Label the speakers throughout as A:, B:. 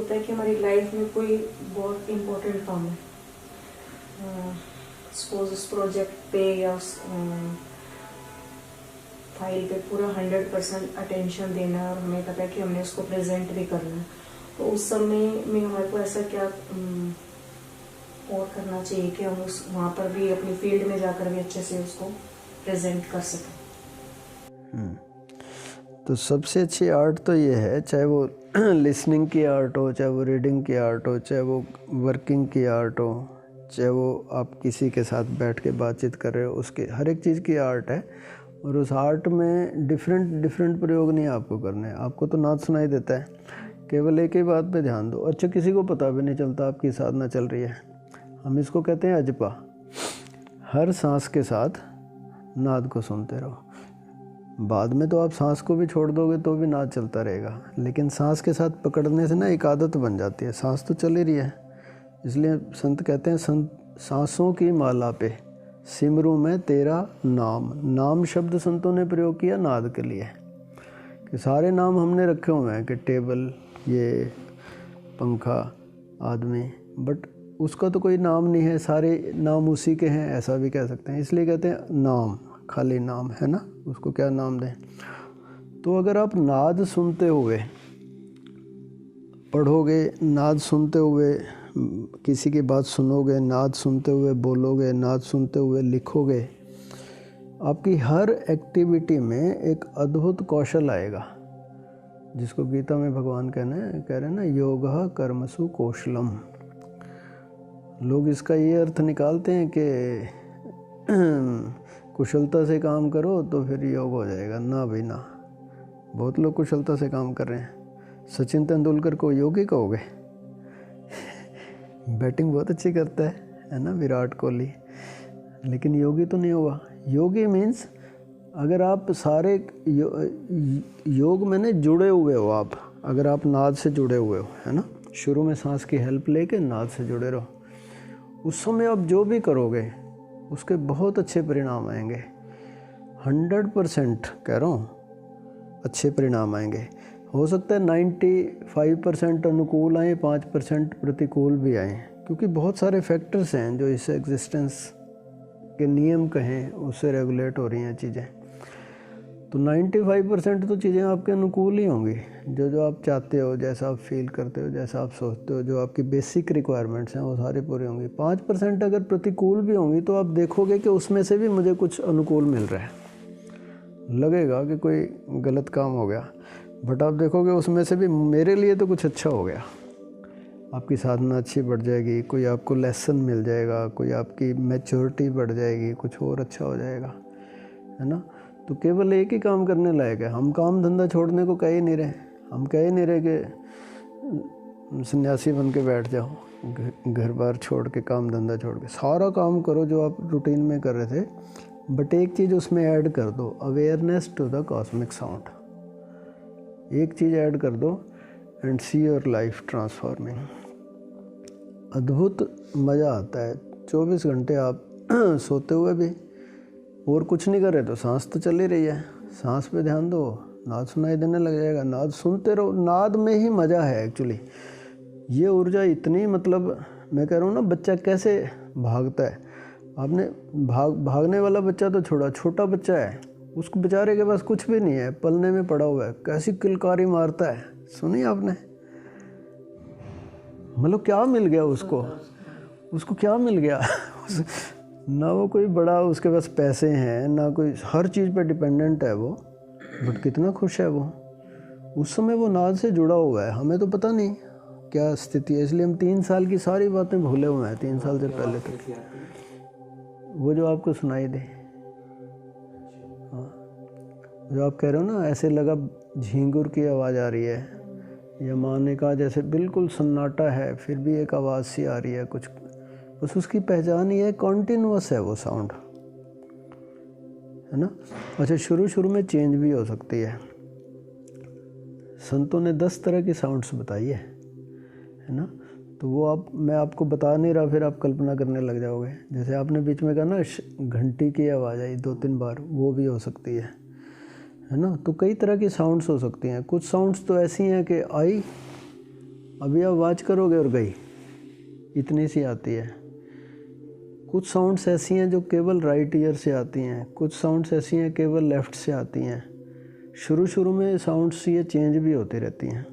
A: होता है कि हमारी लाइफ में कोई बहुत इम्पोर्टेंट काम है, सपोज उस प्रोजेक्ट पे या फाइल पे पूरा 100% अटेंशन देना है और हमें पता है कि हमने उसको प्रेजेंट भी करना है, तो उस समय में हमारे को ऐसा क्या और करना चाहिए कि हम उस वहाँ पर भी अपनी फील्ड में जाकर भी अच्छे से उसको प्रेजेंट कर सकें।
B: तो सबसे अच्छी आर्ट तो ये है, चाहे वो लिसनिंग की आर्ट हो, चाहे वो रीडिंग की आर्ट हो, चाहे वो वर्किंग की आर्ट हो, चाहे वो आप किसी के साथ बैठ के बातचीत कर रहे हो, उसके हर एक चीज़ की आर्ट है। और उस आर्ट में डिफरेंट प्रयोग नहीं आपको करने। आपको तो नाद सुनाई देता है, केवल एक ही बात पे ध्यान दो। अच्छा, किसी को पता भी नहीं चलता आपकी साधना चल रही है। हम इसको कहते हैं अजपा। हर सांस के साथ नाद को सुनते रहो। बाद में तो आप सांस को भी छोड़ दोगे तो भी नाद चलता रहेगा, लेकिन सांस के साथ पकड़ने से ना एक आदत बन जाती है। सांस तो चल ही रही है, इसलिए संत कहते हैं सांसों की माला पे सिमरू में तेरा नाम। नाम शब्द संतों ने प्रयोग किया नाद के लिए, कि सारे नाम हमने रखे हुए हैं कि टेबल, ये पंखा, आदमी, बट उसका तो कोई नाम नहीं है, सारे नाम उसी के हैं, ऐसा भी कह सकते हैं। इसलिए कहते हैं नाम, खाली नाम है ना, उसको क्या नाम दें। तो अगर आप नाद सुनते हुए पढ़ोगे, नाद सुनते हुए किसी की बात सुनोगे, नाद सुनते हुए बोलोगे, नाद सुनते हुए लिखोगे, आपकी हर एक्टिविटी में एक अद्भुत कौशल आएगा, जिसको गीता में भगवान कह रहे हैं ना, योगः कर्मसु कौशलम। लोग इसका ये अर्थ निकालते हैं कि कुशलता से काम करो तो फिर योग हो जाएगा। ना भाई ना, बहुत लोग कुशलता से काम कर रहे हैं। सचिन तेंदुलकर को योगी कहोगे? बैटिंग बहुत अच्छी करता है ना, विराट कोहली, लेकिन योगी तो नहीं हुआ। योगी मीन्स अगर आप सारे योग में जुड़े हुए हो, आप अगर आप नाद से जुड़े हुए हो, है ना, शुरू में सांस की हेल्प लेके नाद से जुड़े रहो, उस समय आप जो भी करोगे उसके बहुत अच्छे परिणाम आएंगे। 100% कह रहा हूँ, अच्छे परिणाम आएंगे। हो सकता है 95% अनुकूल आए, 5% प्रतिकूल भी आए, क्योंकि बहुत सारे फैक्टर्स हैं जो इस एग्जिस्टेंस के नियम कहें उससे रेगुलेट हो रही हैं चीज़ें। तो 95% तो चीज़ें आपके अनुकूल ही होंगी, जो आप चाहते हो, जैसा आप फील करते हो, जैसा आप सोचते हो, जो आपकी बेसिक रिक्वायरमेंट्स हैं वो सारी पूरी होंगी। 5% अगर प्रतिकूल भी होंगी तो आप देखोगे कि उसमें से भी मुझे कुछ अनुकूल मिल रहा है, लगेगा कि कोई गलत काम हो गया, बट आप देखोगे उसमें से भी मेरे लिए तो कुछ अच्छा हो गया। आपकी साधना अच्छी बढ़ जाएगी, कोई आपको लेसन मिल जाएगा, कोई आपकी मैच्योरिटी बढ़ जाएगी, कुछ और अच्छा हो जाएगा, है ना। तो केवल एक ही काम करने लायक है। हम काम धंधा छोड़ने को कह ही नहीं रहे। हम कह ही नहीं रहे कि सन्यासी बन के बैठ जाओ, घर बार छोड़ के, काम धंधा छोड़ के। सारा काम करो जो आप रूटीन में कर रहे थे, बट एक चीज़ उसमें ऐड कर दो, awareness to the cosmic sound. एक चीज़ ऐड कर दो and see your life transforming. अद्भुत मज़ा आता है। 24 घंटे आप सोते हुए भी और कुछ नहीं कर रहे तो सांस तो चल ही रही है, सांस पे ध्यान दो, नाद सुनाई देने लग जाएगा। नाद सुनते रहो, नाद में ही मज़ा है एक्चुअली। ये ऊर्जा इतनी, मतलब मैं कह रहा हूँ ना, बच्चा कैसे भागता है, आपने भागने वाला बच्चा तो छोड़ा, छोटा बच्चा है, उसको बेचारे के पास कुछ भी नहीं है, पलने में पड़ा हुआ है, कैसी किलकारी मारता है, सुनी आपने? मतलब क्या मिल गया उसको क्या मिल गया? ना वो कोई बड़ा, उसके पास पैसे हैं ना, कोई हर चीज़ पे डिपेंडेंट है वो, बट कितना खुश है वो। उस समय वो नाद से जुड़ा हुआ है। हमें तो पता नहीं क्या स्थिति है, इसलिए हम 3 साल की सारी बातें भूले हुए हैं, 3 साल से पहले तक। वो जो आपको सुनाई दे, हाँ, जो आप कह रहे हो ना, ऐसे लगा झींगुर की आवाज़ आ रही है, या माँ ने कहा जैसे बिल्कुल सन्नाटा है फिर भी एक आवाज़ सी आ रही है कुछ, बस उसकी पहचान ये है, कॉन्टिन्यूअस है वो साउंड, है ना। अच्छा, शुरू में चेंज भी हो सकती है। संतों ने 10 तरह की साउंड्स बताई है ना, तो वो मैं आपको बता नहीं रहा, फिर आप कल्पना करने लग जाओगे। जैसे आपने बीच में कहा ना, घंटी की आवाज़ आई 2-3 बार, वो भी हो सकती है ना। तो कई तरह की साउंड्स हो सकती हैं। कुछ साउंड्स तो ऐसी हैं कि आई अभी आप वॉच करोगे और गई, इतनी सी आती है। कुछ साउंड्स ऐसी हैं जो केवल राइट ईयर से आती हैं, कुछ साउंड्स ऐसी हैं केवल लेफ़्ट से आती हैं। शुरू में साउंड्स ये चेंज भी होती रहती हैं,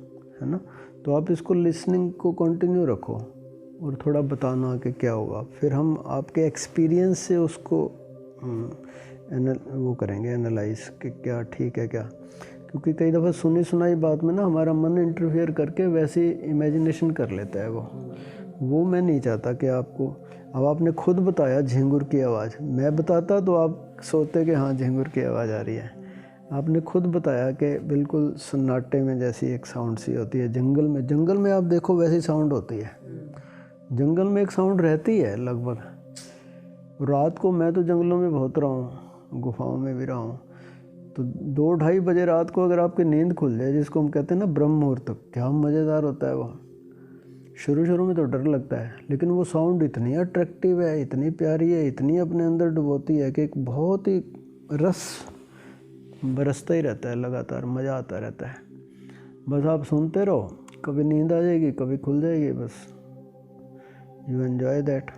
B: है ना। तो आप इसको लिसनिंग को कंटिन्यू रखो और थोड़ा बताना कि क्या होगा, फिर हम आपके एक्सपीरियंस से उसको वो करेंगे एनालाइज कि क्या ठीक है क्या। क्योंकि कई दफ़ा सुनी सुनाई बात में ना हमारा मन इंटरफेयर करके वैसी इमेजिनेशन कर लेता है। वो मैं नहीं चाहता कि आपको, अब आपने खुद बताया झिंगुर की आवाज़, मैं बताता तो आप सोचते कि हाँ झिंगुर की आवाज़ आ रही है। आपने खुद बताया कि बिल्कुल सन्नाटे में जैसी एक साउंड सी होती है, जंगल में आप देखो वैसी साउंड होती है। जंगल में एक साउंड रहती है लगभग। रात को मैं तो जंगलों में बहुत रहा हूँ, गुफाओं में भी रहा हूँ, तो 2-2:30 बजे रात को अगर आपकी नींद खुल जाए, जिसको हम कहते हैं ना ब्रह्म मुहूर्त, क्या मज़ेदार होता है वो। शुरू में तो डर लगता है, लेकिन वो साउंड इतनी अट्रैक्टिव है, इतनी प्यारी है, इतनी अपने अंदर डुबोती है कि एक बहुत ही रस बरसता ही रहता है लगातार, मज़ा आता रहता है। बस आप सुनते रहो, कभी नींद आ जाएगी, कभी खुल जाएगी, बस यू एन्जॉय दैट।